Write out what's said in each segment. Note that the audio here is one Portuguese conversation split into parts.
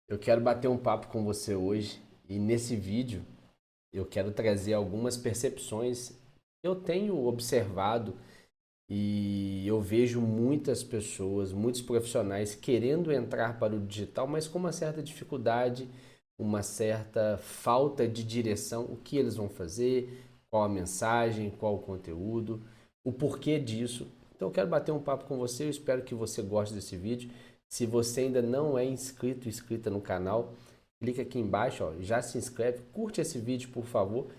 Eu quero bater um papo com você hoje e nesse vídeo eu quero trazer algumas percepções que eu tenho observado e eu vejo muitas pessoas, muitos profissionais querendo entrar para o digital, mas com uma certa dificuldade, uma certa falta de direção, o que eles vão fazer, qual a mensagem, qual o conteúdo, o porquê disso. Então eu quero bater um papo com você, eu espero que você goste desse vídeo. Se você ainda não é inscrito, inscrita no canal, clica aqui embaixo, ó, já se inscreve, curte esse vídeo, por favor.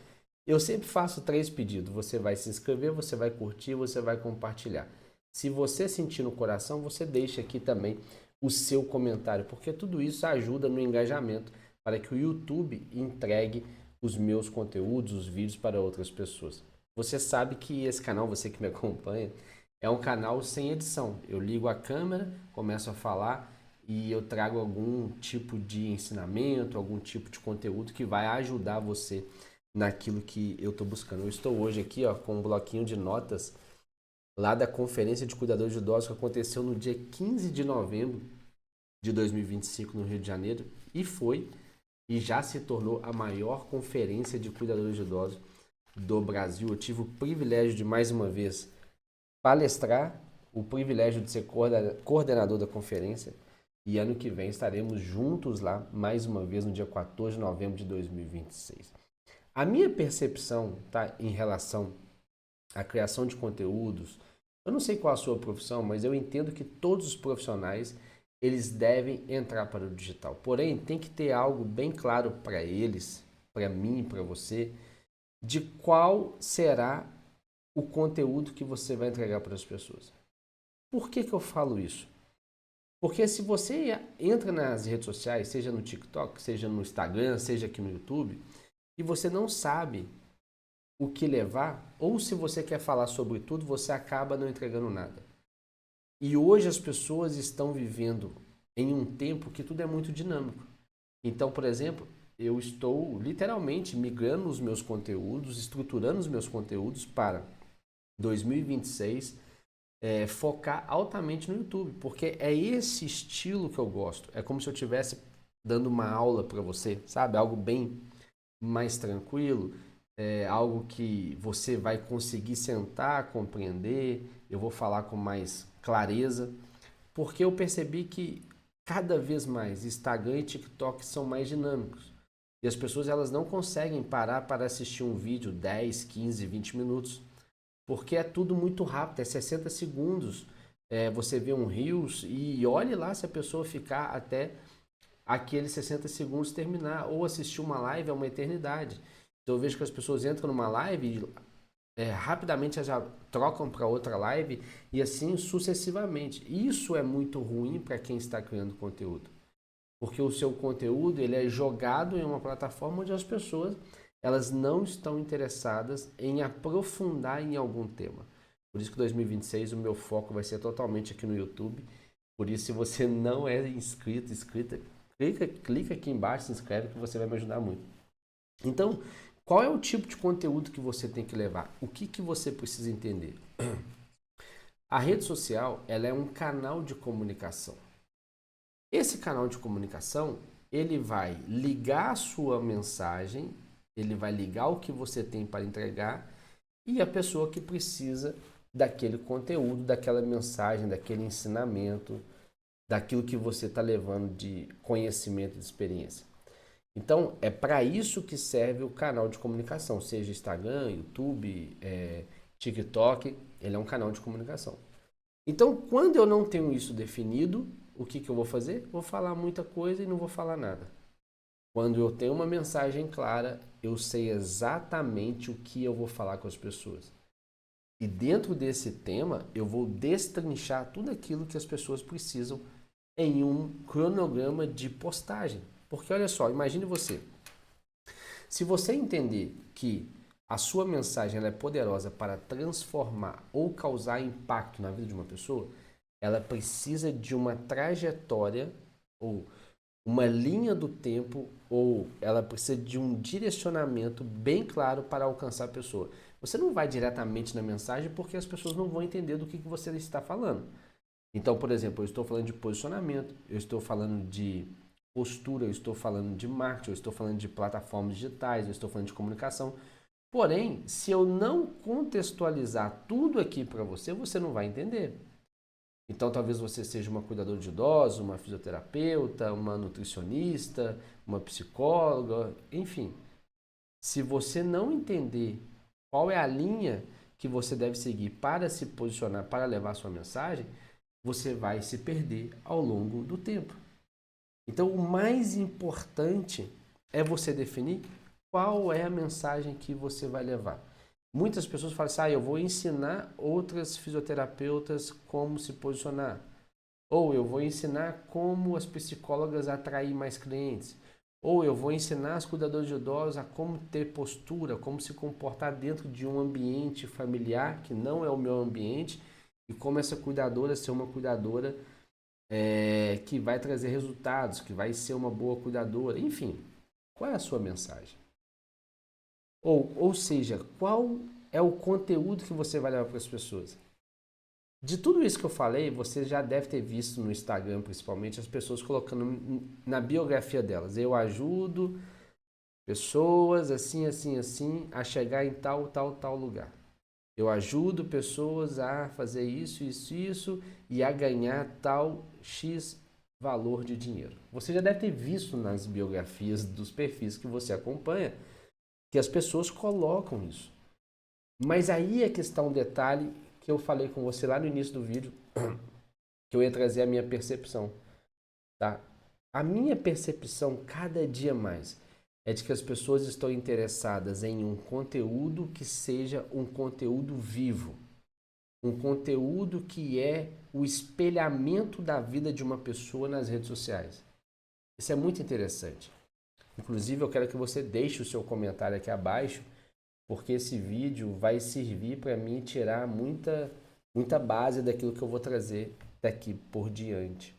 Eu sempre faço três pedidos. Você vai se inscrever, você vai curtir, você vai compartilhar. Se você sentir no coração, você deixa aqui também o seu comentário, porque tudo isso ajuda no engajamento para que o YouTube entregue os meus conteúdos, os vídeos para outras pessoas. Você sabe que esse canal, você que me acompanha, é um canal sem edição. Eu ligo a câmera, começo a falar e eu trago algum tipo de ensinamento, algum tipo de conteúdo que vai ajudar você naquilo que eu estou buscando. Eu estou hoje aqui, ó, com um bloquinho de notas lá da Conferência de Cuidadores de Idosos que aconteceu no dia 15 de novembro de 2025 no Rio de Janeiro e foi e já se tornou a maior conferência de cuidadores de idosos do Brasil. Eu tive o privilégio de mais uma vez palestrar, o privilégio de ser coordenador da conferência e ano que vem estaremos juntos lá mais uma vez no dia 14 de novembro de 2026. A minha percepção, tá, em relação à criação de conteúdos, eu não sei qual a sua profissão, mas eu entendo que todos os profissionais eles devem entrar para o digital. Porém, tem que ter algo bem claro para eles, para mim, para você, de qual será o conteúdo que você vai entregar para as pessoas. Por que que eu falo isso? Porque se você entra nas redes sociais, seja no TikTok, seja no Instagram, seja aqui no YouTube, e você não sabe o que levar, ou se você quer falar sobre tudo, você acaba não entregando nada. E hoje as pessoas estão vivendo em um tempo que tudo é muito dinâmico. Então, por exemplo, eu estou literalmente migrando os meus conteúdos, estruturando os meus conteúdos para 2026, focar altamente no YouTube, porque é esse estilo que eu gosto. É como se eu estivesse dando uma aula para você, sabe? Algo bem mais tranquilo, algo que você vai conseguir sentar, compreender, eu vou falar com mais clareza, porque eu percebi que cada vez mais Instagram e TikTok são mais dinâmicos. E as pessoas elas não conseguem parar para assistir um vídeo 10, 15, 20 minutos, porque é tudo muito rápido, é 60 segundos. Você vê um Reels e olhe lá se a pessoa ficar até aqueles 60 segundos terminar, ou assistir uma live é uma eternidade. Então eu vejo que as pessoas entram numa live e rapidamente já trocam para outra live e assim sucessivamente. Isso é muito ruim para quem está criando conteúdo, porque o seu conteúdo ele é jogado em uma plataforma onde as pessoas elas não estão interessadas em aprofundar em algum tema. Por isso que 2026 o meu foco vai ser totalmente aqui no YouTube. Por isso, se você não é inscrito, inscrita, clica aqui embaixo, se inscreve que você vai me ajudar muito. Então, qual é o tipo de conteúdo que você tem que levar? O que, que você precisa entender? A rede social ela é um canal de comunicação. Esse canal de comunicação ele vai ligar a sua mensagem, ele vai ligar o que você tem para entregar e a pessoa que precisa daquele conteúdo, daquela mensagem, daquele ensinamento, daquilo que você está levando de conhecimento e de experiência. Então, é para isso que serve o canal de comunicação, seja Instagram, YouTube, TikTok, ele é um canal de comunicação. Então, quando eu não tenho isso definido, o que, que eu vou fazer? Vou falar muita coisa e não vou falar nada. Quando eu tenho uma mensagem clara, eu sei exatamente o que eu vou falar com as pessoas. E dentro desse tema, eu vou destrinchar tudo aquilo que as pessoas precisam em um cronograma de postagem. Porque olha só, imagine você. Se você entender que a sua mensagem ela é poderosa para transformar ou causar impacto na vida de uma pessoa, ela precisa de uma trajetória ou uma linha do tempo ou ela precisa de um direcionamento bem claro para alcançar a pessoa. Você não vai diretamente na mensagem porque as pessoas não vão entender do que você está falando. Então, por exemplo, eu estou falando de posicionamento, eu estou falando de postura, eu estou falando de marketing, eu estou falando de plataformas digitais, eu estou falando de comunicação. Porém, se eu não contextualizar tudo aqui para você, você não vai entender. Então, talvez você seja uma cuidadora de idosos, uma fisioterapeuta, uma nutricionista, uma psicóloga, enfim. Se você não entender qual é a linha que você deve seguir para se posicionar, para levar sua mensagem, você vai se perder ao longo do tempo. Então, o mais importante é você definir qual é a mensagem que você vai levar. Muitas pessoas falam assim, eu vou ensinar outras fisioterapeutas como se posicionar. Ou eu vou ensinar como as psicólogas atrair mais clientes. Ou eu vou ensinar as cuidadoras de idosos a como ter postura, como se comportar dentro de um ambiente familiar, que não é o meu ambiente, e como essa cuidadora ser uma cuidadora que vai trazer resultados, que vai ser uma boa cuidadora. Enfim, qual é a sua mensagem? Ou seja, qual é o conteúdo que você vai levar para as pessoas? De tudo isso que eu falei, você já deve ter visto no Instagram, principalmente, as pessoas colocando na biografia delas. Eu ajudo pessoas assim, assim, assim, a chegar em tal, tal, tal lugar. Eu ajudo pessoas a fazer isso, isso, isso e a ganhar tal X valor de dinheiro. Você já deve ter visto nas biografias dos perfis que você acompanha que as pessoas colocam isso. Mas aí é que está um detalhe que eu falei com você lá no início do vídeo, que eu ia trazer a minha percepção, tá? A minha percepção cada dia mais é de que as pessoas estão interessadas em um conteúdo que seja um conteúdo vivo, um conteúdo que é o espelhamento da vida de uma pessoa nas redes sociais. Isso é muito interessante. Inclusive, eu quero que você deixe o seu comentário aqui abaixo, porque esse vídeo vai servir para mim tirar muita base daquilo que eu vou trazer daqui por diante.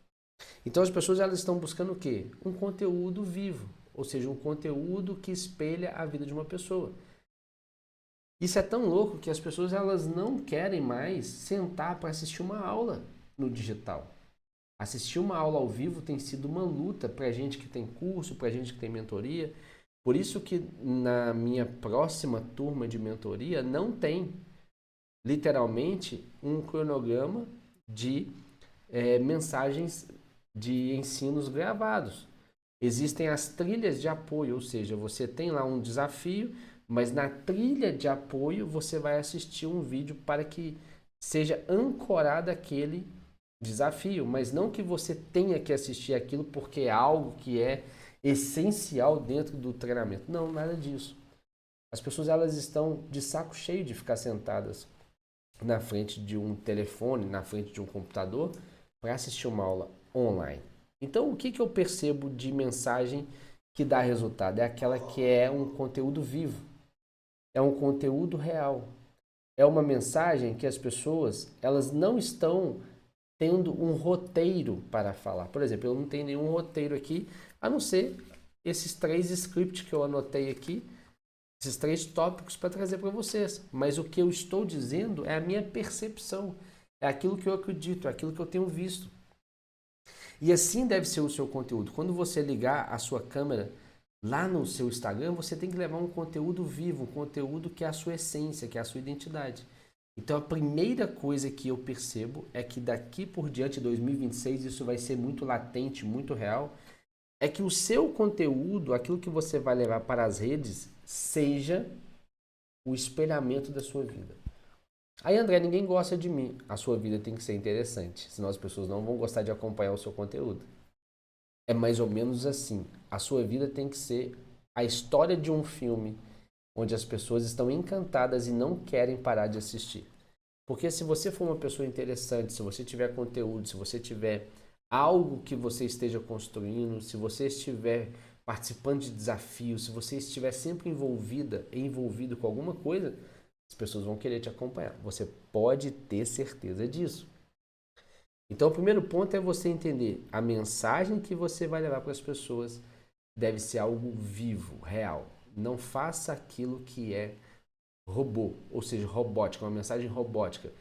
Então, as pessoas elas estão buscando o quê? Um conteúdo vivo, ou seja, um conteúdo que espelha a vida de uma pessoa. Isso é tão louco que as pessoas elas não querem mais sentar para assistir uma aula no digital. Assistir uma aula ao vivo tem sido uma luta para gente que tem curso, para gente que tem mentoria. Por isso que na minha próxima turma de mentoria não tem literalmente um cronograma de mensagens de ensinos gravados. Existem as trilhas de apoio, ou seja, você tem lá um desafio, mas na trilha de apoio você vai assistir um vídeo para que seja ancorado aquele desafio, mas não que você tenha que assistir aquilo porque é algo que é essencial dentro do treinamento. Não, nada disso. As pessoas elas estão de saco cheio de ficar sentadas na frente de um telefone, na frente de um computador, para assistir uma aula online. Então, o que eu percebo de mensagem que dá resultado? É aquela que é um conteúdo vivo, é um conteúdo real, é uma mensagem que as pessoas elas não estão tendo um roteiro para falar. Por exemplo, eu não tenho nenhum roteiro aqui, a não ser esses 3 scripts que eu anotei aqui, esses 3 tópicos para trazer para vocês. Mas o que eu estou dizendo é a minha percepção, é aquilo que eu acredito, é aquilo que eu tenho visto. E assim deve ser o seu conteúdo. Quando você ligar a sua câmera lá no seu Instagram, você tem que levar um conteúdo vivo, um conteúdo que é a sua essência, que é a sua identidade. Então a primeira coisa que eu percebo é que daqui por diante, 2026, isso vai ser muito latente, muito real, é que o seu conteúdo, aquilo que você vai levar para as redes, seja o espelhamento da sua vida. Aí, André, ninguém gosta de mim. A sua vida tem que ser interessante, senão as pessoas não vão gostar de acompanhar o seu conteúdo. É mais ou menos assim. A sua vida tem que ser a história de um filme onde as pessoas estão encantadas e não querem parar de assistir. Porque se você for uma pessoa interessante, se você tiver conteúdo, se você tiver algo que você esteja construindo, se você estiver participando de desafios, se você estiver sempre envolvido com alguma coisa, as pessoas vão querer te acompanhar. Você pode ter certeza disso. Então, o primeiro ponto é você entender a mensagem que você vai levar para as pessoas deve ser algo vivo, real. Não faça aquilo que é robô, ou seja, robótica, uma mensagem robótica.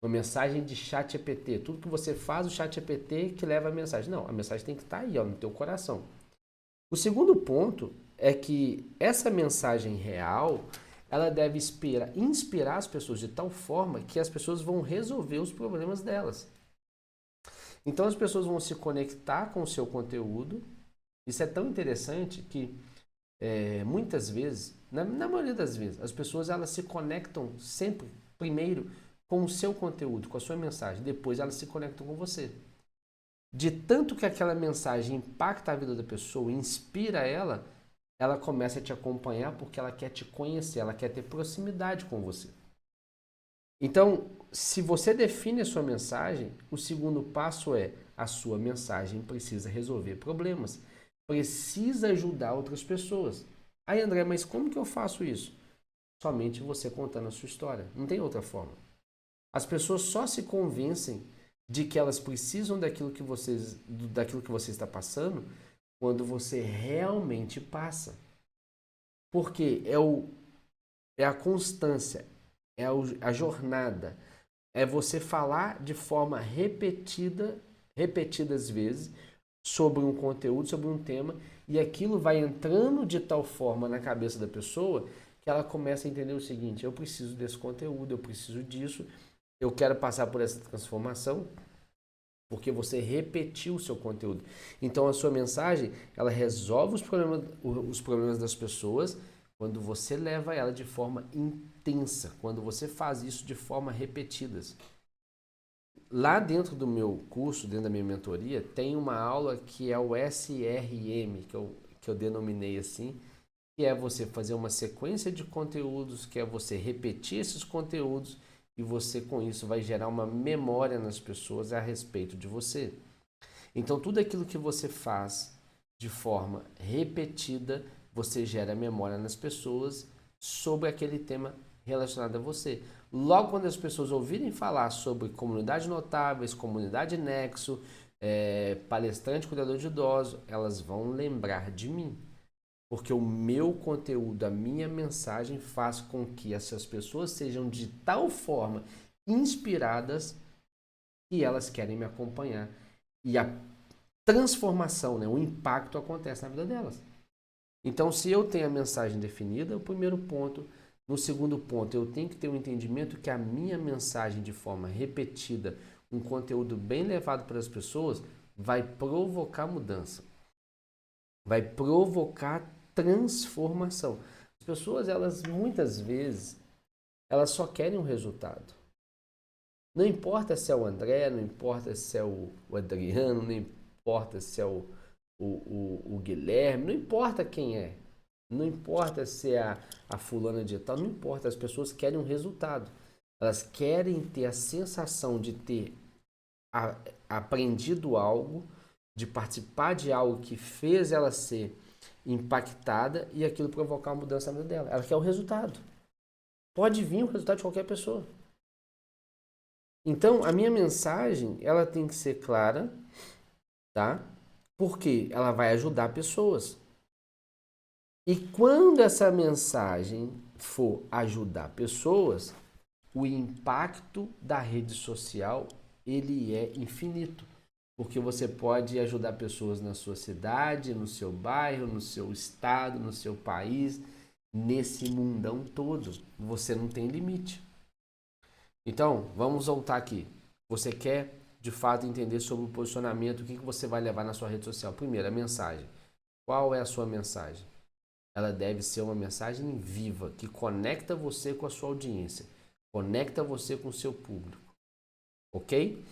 Uma mensagem de chat GPT. Tudo que você faz, o chat GPT que leva a mensagem. Não, a mensagem tem que estar aí, ó, no teu coração. O segundo ponto é que essa mensagem real, ela deve inspirar as pessoas de tal forma que as pessoas vão resolver os problemas delas. Então as pessoas vão se conectar com o seu conteúdo. Isso é tão interessante que muitas vezes, na maioria das vezes, as pessoas elas se conectam sempre, primeiro, com o seu conteúdo, com a sua mensagem. Depois elas se conectam com você. De tanto que aquela mensagem impacta a vida da pessoa, inspira ela, ela começa a te acompanhar porque ela quer te conhecer, ela quer ter proximidade com você. Então, se você define a sua mensagem, o segundo passo é a sua mensagem precisa resolver problemas, precisa ajudar outras pessoas. Aí, André, mas como que eu faço isso? Somente você contando a sua história, não tem outra forma. As pessoas só se convencem de que elas precisam daquilo que você está passando quando você realmente passa. Porque é a constância, a jornada, é você falar de forma repetidas vezes, sobre um conteúdo, sobre um tema, e aquilo vai entrando de tal forma na cabeça da pessoa que ela começa a entender o seguinte: eu preciso desse conteúdo, eu preciso disso, eu quero passar por essa transformação, porque você repetiu o seu conteúdo. Então a sua mensagem, ela resolve os problemas das pessoas quando você leva ela de forma intensa, quando você faz isso de forma repetidas. Lá dentro do meu curso, dentro da minha mentoria, tem uma aula que é o SRM, que eu denominei assim, que é você fazer uma sequência de conteúdos, que é você repetir esses conteúdos e você com isso vai gerar uma memória nas pessoas a respeito de você. Então tudo aquilo que você faz de forma repetida, você gera memória nas pessoas sobre aquele tema relacionado a você. Logo quando as pessoas ouvirem falar sobre comunidade notáveis, comunidade nexo, palestrante, cuidador de idosos, elas vão lembrar de mim. Porque o meu conteúdo, a minha mensagem faz com que essas pessoas sejam de tal forma inspiradas que elas querem me acompanhar. E a transformação, né, o impacto acontece na vida delas. Então, se eu tenho a mensagem definida, o primeiro ponto. No segundo ponto, eu tenho que ter um entendimento que a minha mensagem de forma repetida, um conteúdo bem levado para as pessoas, vai provocar mudança. Vai provocar transformação. As pessoas, elas muitas vezes, elas só querem um resultado. Não importa se é o André, não importa se é o Adriano, não importa se é o Guilherme, não importa quem é. Não importa se é a fulana de tal, não importa. As pessoas querem um resultado. Elas querem ter a sensação de ter aprendido algo, de participar de algo que fez ela ser impactada e aquilo provocar uma mudança na vida dela. Ela quer o resultado. Pode vir o resultado de qualquer pessoa. Então, a minha mensagem, ela tem que ser clara, tá? Porque ela vai ajudar pessoas. E quando essa mensagem for ajudar pessoas, o impacto da rede social, ele é infinito. Porque você pode ajudar pessoas na sua cidade, no seu bairro, no seu estado, no seu país, nesse mundão todo. Você não tem limite. Então, vamos voltar aqui. Você quer, de fato, entender sobre o posicionamento, o que você vai levar na sua rede social? Primeiro, a mensagem. Qual é a sua mensagem? Ela deve ser uma mensagem viva, que conecta você com a sua audiência, conecta você com o seu público. Ok?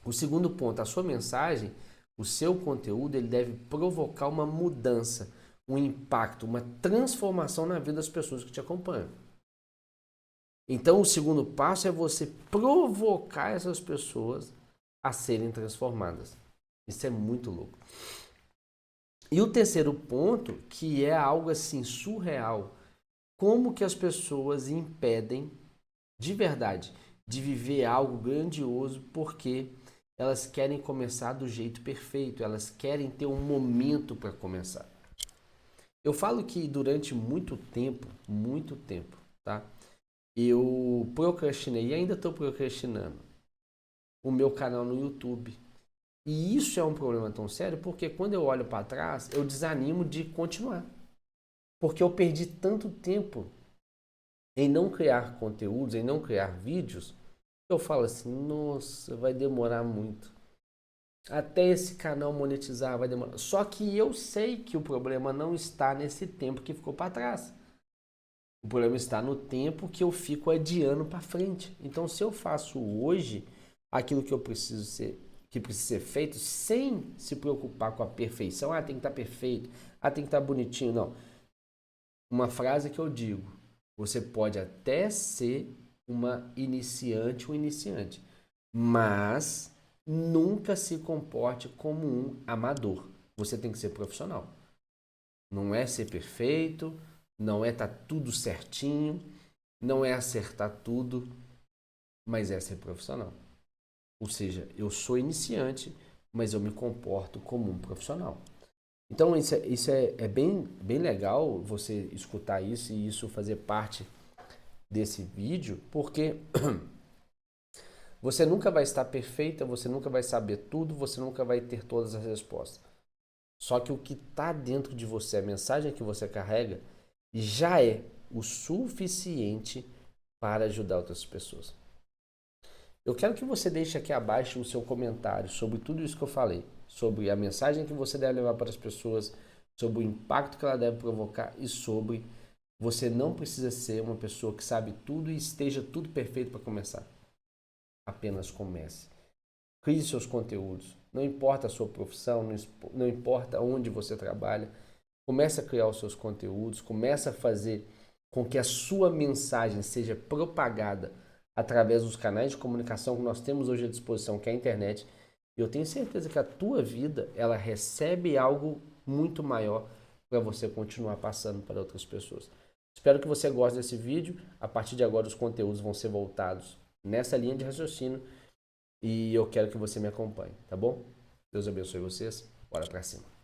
O segundo ponto, a sua mensagem, o seu conteúdo, ele deve provocar uma mudança, um impacto, uma transformação na vida das pessoas que te acompanham. Então, o segundo passo é você provocar essas pessoas a serem transformadas. Isso é muito louco. E o terceiro ponto, que é algo assim surreal, como que as pessoas impedem de verdade de viver algo grandioso porque elas querem começar do jeito perfeito, elas querem ter um momento para começar. Eu falo que durante muito tempo, tá? Eu procrastinei e ainda estou procrastinando o meu canal no YouTube. E isso é um problema tão sério porque quando eu olho para trás, eu desanimo de continuar. Porque eu perdi tanto tempo em não criar conteúdos, em não criar vídeos, eu falo assim, nossa, vai demorar muito. Até esse canal monetizar vai demorar. Só que eu sei que o problema não está nesse tempo que ficou para trás. O problema está no tempo que eu fico adiando para frente. Então, se eu faço hoje aquilo que eu preciso ser, que precisa ser feito, sem se preocupar com a perfeição, tem que estar perfeito, tem que estar bonitinho, não. Uma frase que eu digo, você pode até ser uma iniciante, um iniciante, mas nunca se comporte como um amador. Você tem que ser profissional. Não é ser perfeito, não é estar tudo certinho, não é acertar tudo, mas é ser profissional. Ou seja, eu sou iniciante, mas eu me comporto como um profissional. Então isso é bem legal você escutar isso e isso fazer parte desse vídeo, porque você nunca vai estar perfeita, você nunca vai saber tudo, você nunca vai ter todas as respostas. Só que o que está dentro de você, a mensagem que você carrega, já é o suficiente para ajudar outras pessoas. Eu quero que você deixe aqui abaixo o seu comentário sobre tudo isso que eu falei, sobre a mensagem que você deve levar para as pessoas, sobre o impacto que ela deve provocar e sobre você não precisa ser uma pessoa que sabe tudo e esteja tudo perfeito para começar. Apenas comece. Crie seus conteúdos. Não importa a sua profissão, não importa onde você trabalha. Comece a criar os seus conteúdos, comece a fazer com que a sua mensagem seja propagada através dos canais de comunicação que nós temos hoje à disposição, que é a internet. E eu tenho certeza que a tua vida, ela recebe algo muito maior para você continuar passando para outras pessoas. Espero que você goste desse vídeo. A partir de agora os conteúdos vão ser voltados nessa linha de raciocínio e eu quero que você me acompanhe, tá bom? Deus abençoe vocês. Bora pra cima.